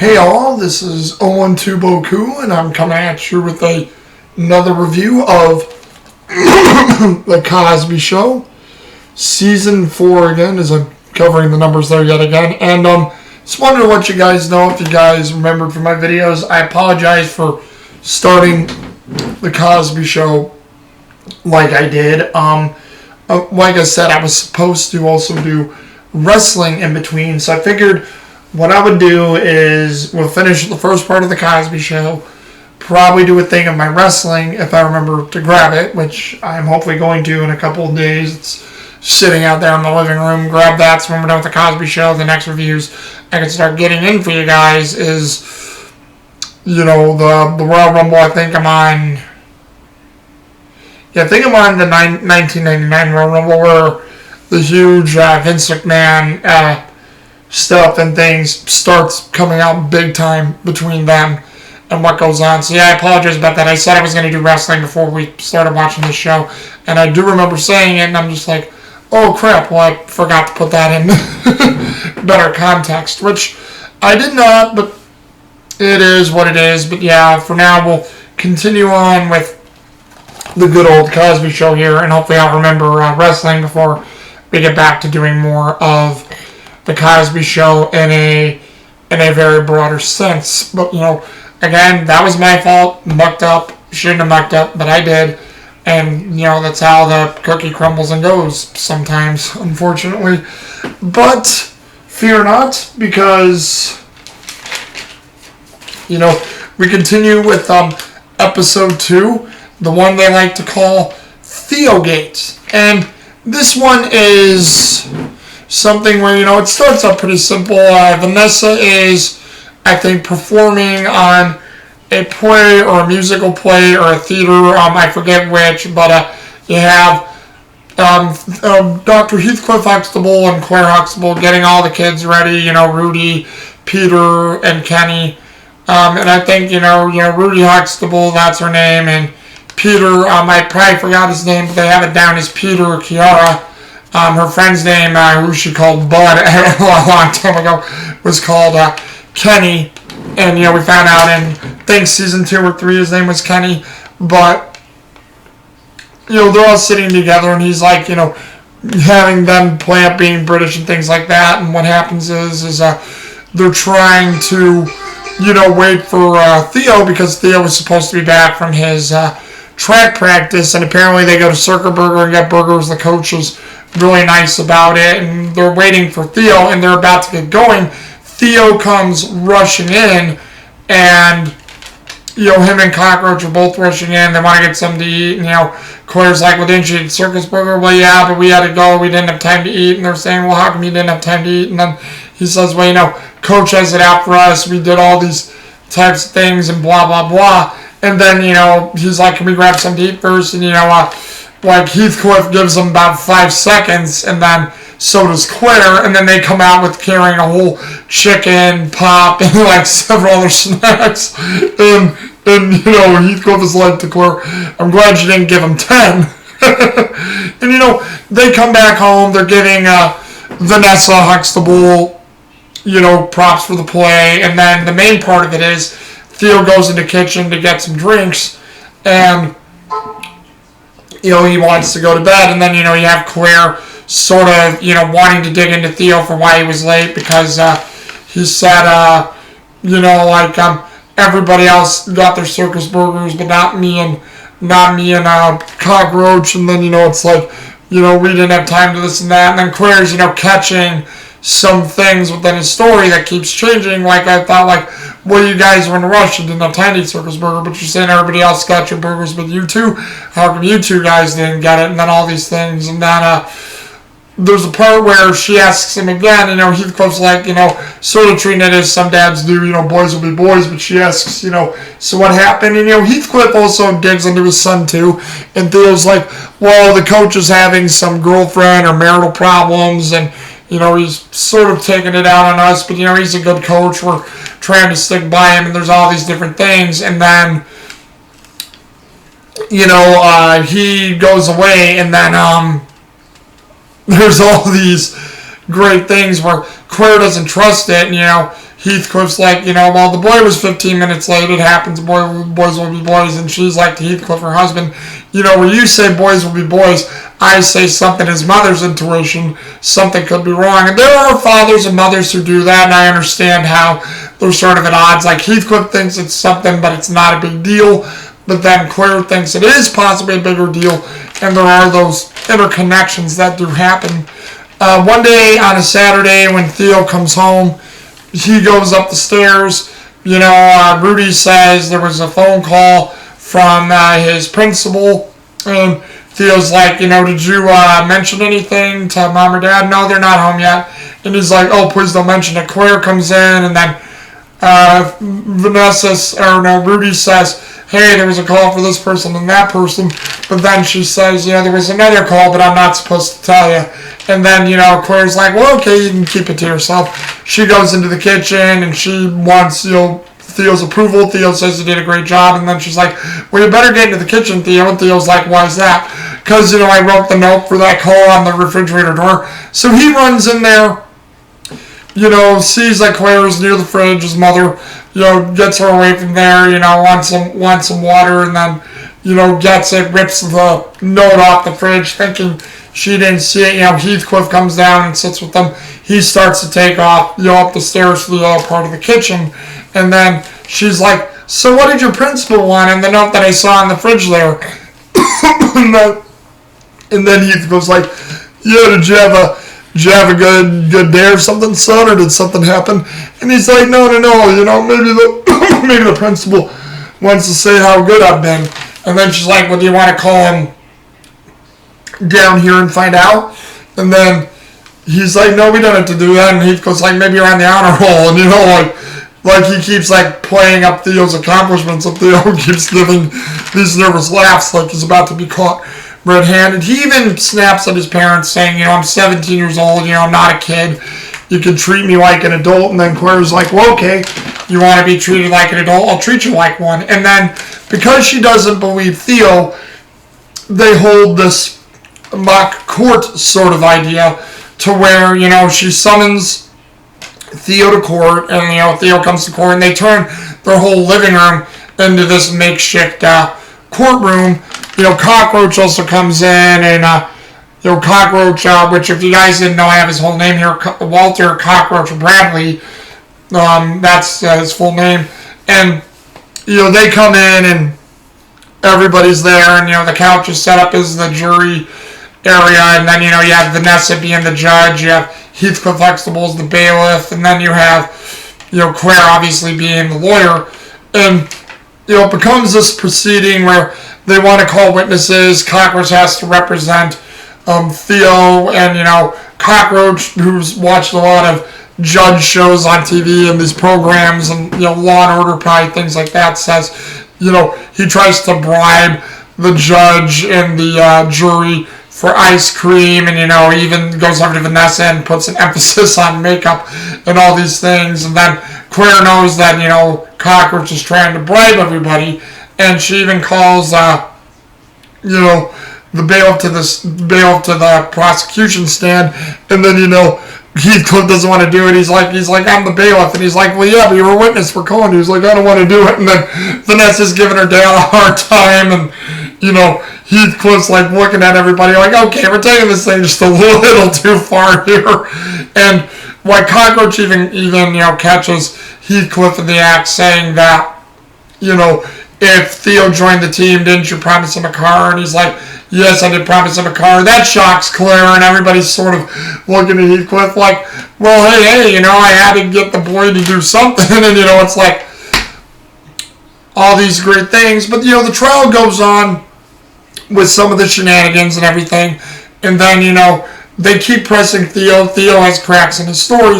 Hey all, this is 012 Boku, and I'm coming at you with another review of The Cosby Show. Season 4 again, as I'm covering the numbers there yet again. And just wondering what you guys know, if you guys remembered from my videos. I apologize for starting The Cosby Show like I did. Like I said, I was supposed to also do wrestling in between, so I figured what I would do is we'll finish the first part of The Cosby Show, probably do a thing of my wrestling if I remember to grab it, which I'm hopefully going to in a couple of days. It's sitting out there in the living room. Grab that, so when we're done with The Cosby Show, the next reviews I can start getting in for you guys is, you know, the Royal Rumble. I think I'm on the 1999 Royal Rumble, where the huge Vince McMahon stuff and things starts coming out big time between them and what goes on. So yeah, I apologize about that. I said I was going to do wrestling before we started watching the show, and I do remember saying it, and I'm just like, oh crap, well I forgot to put that in better context, which I did not, but it is what it is. But yeah, for now we'll continue on with the good old Cosby Show here, and hopefully I'll remember wrestling before we get back to doing more of The Cosby Show in a very broader sense. But, you know, again, that was my fault. Mucked up. Shouldn't have mucked up, but I did. And, you know, that's how the cookie crumbles and goes sometimes, unfortunately. But fear not, because, you know, we continue with episode 2, the one they like to call Theogate. And this one is something where, you know, it starts out pretty simple. Vanessa is, I think, performing on a play or a musical play or a theater. I forget which, but you have Dr. Heathcliff Huxtable and Claire Huxtable getting all the kids ready. You know, Rudy, Peter, and Kenny. And I think, you know, Rudy Huxtable, that's her name, and Peter, I probably forgot his name, but they have it down as Peter or Kiara. Her friend's name, who she called Bud a long time ago, was called Kenny. And, you know, we found out in, I think, season 2 or 3, his name was Kenny. But, you know, they're all sitting together, and he's like, you know, having them play up being British and things like that. And what happens is they're trying to, you know, wait for Theo, because Theo was supposed to be back from his track practice. And apparently they go to Circle Burger and get burgers. The coach is really nice about it, and they're waiting for Theo, and they're about to get going. Theo comes rushing in, and, you know, him and Cockroach are both rushing in. They want to get something to eat, and, you know, Claire's like, well, didn't you eat Circus Burger? Well, yeah, but we had to go. We didn't have time to eat. And they're saying, well, how come you didn't have time to eat? And then he says, well, you know, Coach has it out for us. We did all these types of things and blah, blah, blah. And then, you know, he's like, can we grab something to eat first? And, you know, like Heathcliff gives them about 5 seconds, and then so does Claire, and then they come out with carrying a whole chicken, pop, and like several other snacks. And you know, Heathcliff is like to Claire, I'm glad you didn't give him 10. And you know, they come back home, they're giving Vanessa Huxtable, you know, props for the play, and then the main part of it is Theo goes in the kitchen to get some drinks, and, you know, he wants to go to bed, and then, you know, you have Claire sort of, you know, wanting to dig into Theo for why he was late, because he said, you know, like, everybody else got their circus burgers, but not me and Cockroach. And then, you know, it's like, you know, we didn't have time to this and that. And then Claire's, you know, catching some things within his story that keeps changing. Like, I thought, like, well, you guys were in a rush and didn't have time to eat circus burger, but you're saying everybody else got your burgers but you two. How come you two guys didn't get it? And then all these things. And then there's a part where she asks him again, you know, Heathcliff's like, you know, sort of treating it as some dads do, you know, boys will be boys, but she asks, you know, so what happened? And, you know, Heathcliff also digs into his son, too, and Theo's like, well, the coach is having some girlfriend or marital problems, and, you know, he's sort of taking it out on us, but, you know, he's a good coach, we're trying to stick by him, and there's all these different things, and then, you know, he goes away, and then, there's all these great things where Claire doesn't trust it, and, you know, Heathcliff's like, well, the boy was 15 minutes late. It happens. Boys will be boys. And she's like to Heathcliff, her husband, when you say boys will be boys, I say something is mother's intuition. Something could be wrong. And there are fathers and mothers who do that, and I understand how they're sort of at odds. Like Heathcliff thinks it's something, but it's not a big deal. But then Claire thinks it is possibly a bigger deal. And there are those interconnections that do happen. One day on a Saturday when Theo comes home, he goes up the stairs. Rudy says there was a phone call from his principal. And Theo's like, did you mention anything to mom or dad? No, they're not home yet. And he's like, oh, please don't mention it. Claire comes in, and then Rudy says, hey, there was a call for this person and that person. But then she says, there was another call, but I'm not supposed to tell you. And then, Claire's like, well, okay, you can keep it to yourself. She goes into the kitchen, and she wants, Theo's approval. Theo says he did a great job. And then she's like, well, you better get into the kitchen, Theo. And Theo's like, why is that? Because, I wrote the note for that call on the refrigerator door. So he runs in there, sees that Claire is near the fridge. His mother, gets her away from there, wants some water, and then, gets it, rips the note off the fridge, thinking she didn't see it. Heathcliff comes down and sits with them. He starts to take off, up the stairs to the other part of the kitchen. And then she's like, so what did your principal want in the note that I saw in the fridge there? and then Heathcliff's like, yeah, did you have a good day or something, son, or did something happen? And he's like, no, maybe the principal wants to say how good I've been. And then she's like, well, do you want to call him down here and find out? And then he's like, no, we don't have to do that. And Heathcliff's like, maybe you're on the honor roll. And like he keeps playing up Theo's accomplishments, and Theo keeps giving these nervous laughs like he's about to be caught red-handed. He even snaps at his parents saying, I'm 17 years old, I'm not a kid. You can treat me like an adult. And then Claire's like, well, okay, you want to be treated like an adult? I'll treat you like one. And then because she doesn't believe Theo, they hold this mock court sort of idea to where, she summons Theo to court, and, Theo comes to court, and they turn their whole living room into this makeshift courtroom. Cockroach also comes in, and, Cockroach, which if you guys didn't know, I have his whole name here, Walter Cockroach Bradley. That's his full name. And, they come in, and everybody's there, and, the couch is set up as the jury area, and then, you have Vanessa being the judge, you have Heathcliff Huxtable as the bailiff, and then you have, Claire obviously being the lawyer. And, it becomes this proceeding where they want to call witnesses. Cockroach has to represent Theo, and, Cockroach, who's watched a lot of judge shows on TV and these programs and, Law and Order, probably things like that, says, he tries to bribe the judge and the jury for ice cream, and, even goes over to Vanessa and puts an emphasis on makeup and all these things. And then Claire knows that, Cockroach is trying to bribe everybody, and she even calls, the bailiff to the prosecution stand. And then, Heathcliff doesn't want to do it. He's like, I'm the bailiff. And he's like, well, yeah, but you're a witness for Cohen. He's like, I don't want to do it. And then Vanessa's giving her dad a hard time, and, Heathcliff's looking at everybody like, okay, we're taking this thing just a little too far here. And Cockroach even catches Heathcliff in the act, saying that, if Theo joined the team, didn't you promise him a car? And he's like, yes, I did promise him a car. That shocks Claire, and everybody's sort of looking at Heathcliff like, well, hey, I had to get the boy to do something. And, it's like all these great things. But, the trial goes on with some of the shenanigans and everything. And then, they keep pressing Theo. Theo has cracks in his story.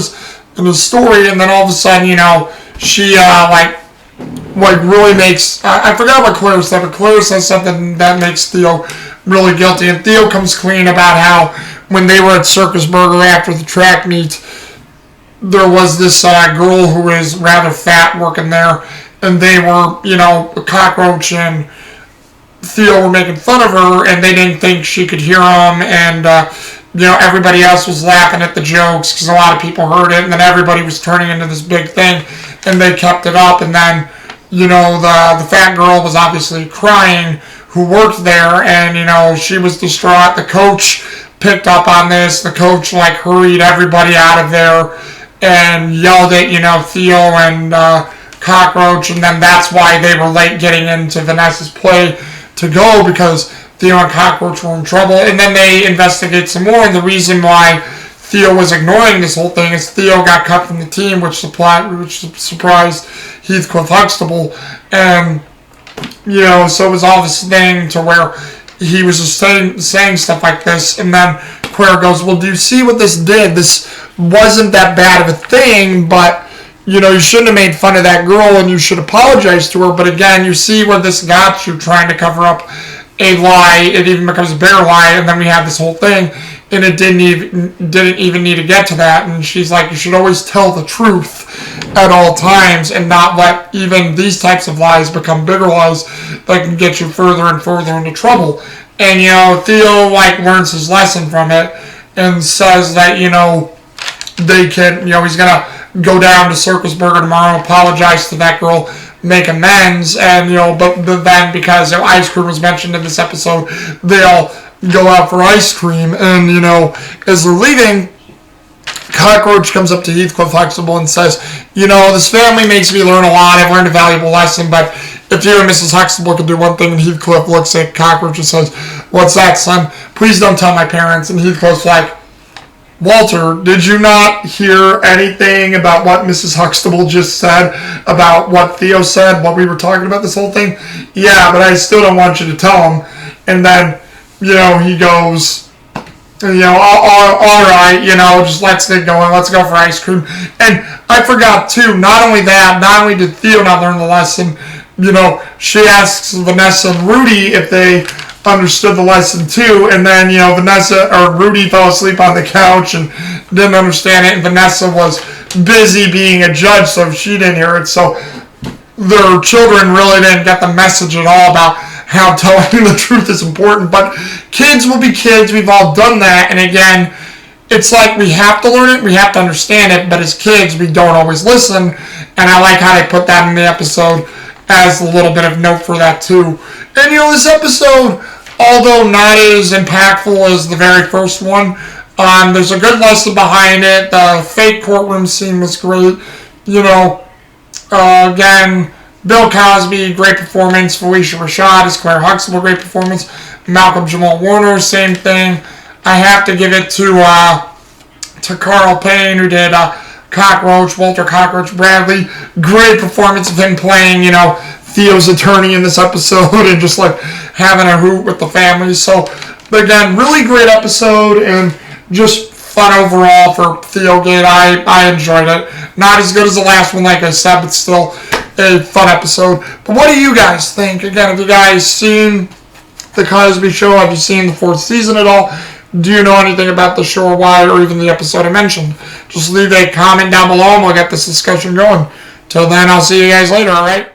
And then all of a sudden, she, really makes, I forgot what Claire said, but Claire says something that makes Theo really guilty. And Theo comes clean about how when they were at Circus Burger after the track meet, there was this girl who was rather fat working there, and they were, Cockroach and Theo were making fun of her, and they didn't think she could hear them, and, everybody else was laughing at the jokes because a lot of people heard it, and then everybody was turning into this big thing, and they kept it up, and then, the fat girl was obviously crying who worked there, and, she was distraught. The coach picked up on this. The coach, hurried everybody out of there and yelled at, Theo and Cockroach, and then that's why they were late getting into Vanessa's play to go, because Theo and Cockroach were in trouble. And then they investigate some more, and the reason why Theo was ignoring this whole thing is Theo got cut from the team, which surprised Heathcliff Huxtable. And, so it was all this thing to where he was just saying stuff like this. And then Quare goes, well, do you see what this did? This wasn't that bad of a thing, but, you shouldn't have made fun of that girl, and you should apologize to her. But again, you see where this got you, trying to cover up a lie. It even becomes a bigger lie, and then we have this whole thing, and it didn't even need to get to that. And she's like, you should always tell the truth at all times, and not let even these types of lies become bigger lies that can get you further and further into trouble. And Theo learns his lesson from it and says that they can, he's gonna go down to Circus Burger tomorrow, apologize to that girl, make amends, and but then because ice cream was mentioned in this episode, they all go out for ice cream, and as they're leaving, Cockroach comes up to Heathcliff Huxtable and says, this family makes me learn a lot. I've learned a valuable lesson, but if you and Mrs. Huxtable could do one thing. And Heathcliff looks at Cockroach and says, what's that, son? Please don't tell my parents. And Heathcliff's like, Walter, did you not hear anything about what Mrs. Huxtable just said about what Theo said, what we were talking about, this whole thing? Yeah, but I still don't want you to tell him. And then, he goes, all right, just let's get going. Let's go for ice cream. And I forgot, too, not only did Theo not learn the lesson, she asks Vanessa and Rudy if they understood the lesson too, and then Rudy fell asleep on the couch and didn't understand it, and Vanessa was busy being a judge, so she didn't hear it. So their children really didn't get the message at all about how telling the truth is important. But kids will be kids. We've all done that, and again, it's like we have to learn it, we have to understand it, but as kids we don't always listen. And I like how they put that in the episode as a little bit of note for that too. And this episode, although not as impactful as the very first one, there's a good lesson behind it. The fake courtroom scene was great. Again, Bill Cosby, great performance. Felicia Rashad as Quare Huxtable, great performance. Malcolm-Jamal Warner, same thing. I have to give it to Carl Payne, who did Cockroach, Walter Cockroach Bradley. Great performance of him playing, Theo's attorney in this episode, and just having a hoot with the family. So, but again, really great episode, and just fun overall for Theogate. I enjoyed it. Not as good as the last one, like I said, but still a fun episode. But what do you guys think? Again, have you guys seen The Cosby Show? Have you seen the 4th season at all? Do you know anything about the show or why, or even the episode I mentioned? Just leave a comment down below and we'll get this discussion going. Till then, I'll see you guys later, alright?